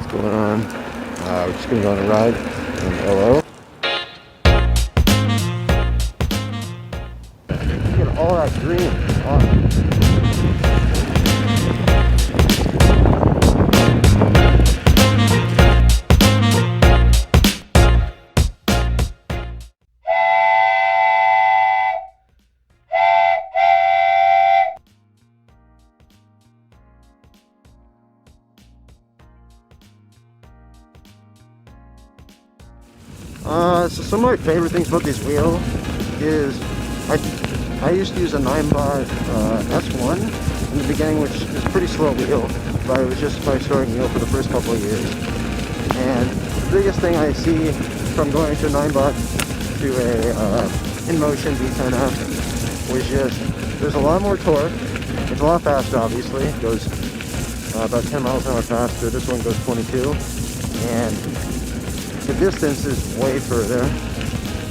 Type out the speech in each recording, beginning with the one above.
going on. We're just gonna go on a ride in LO. Look at all that green. So some of my favorite things about this wheel is I used to use a 9-bot S1 in the beginning, which is a pretty slow wheel, but it was just my starting wheel for the first couple of years. And the biggest thing I see from going to a 9-bot to a Inmotion V10f was just there's a lot more torque. It's a lot faster, obviously. It goes about 10 miles an hour faster. This one goes 22, and the distance is way further,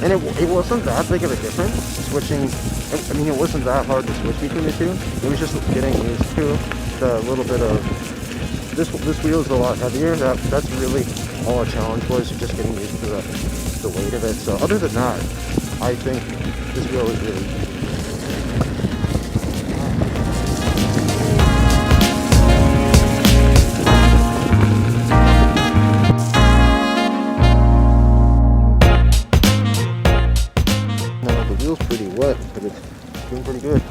and it wasn't that big of a difference switching. I mean, it wasn't that hard to switch between the two. It was just getting used to the little bit of this wheel is a lot heavier. That's really all our challenge was, just getting used to the weight of it. So other than that, I think this wheel is really pretty wet, but it's doing pretty good.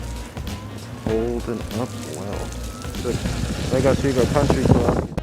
It's holding up well. So I gotta see the country club.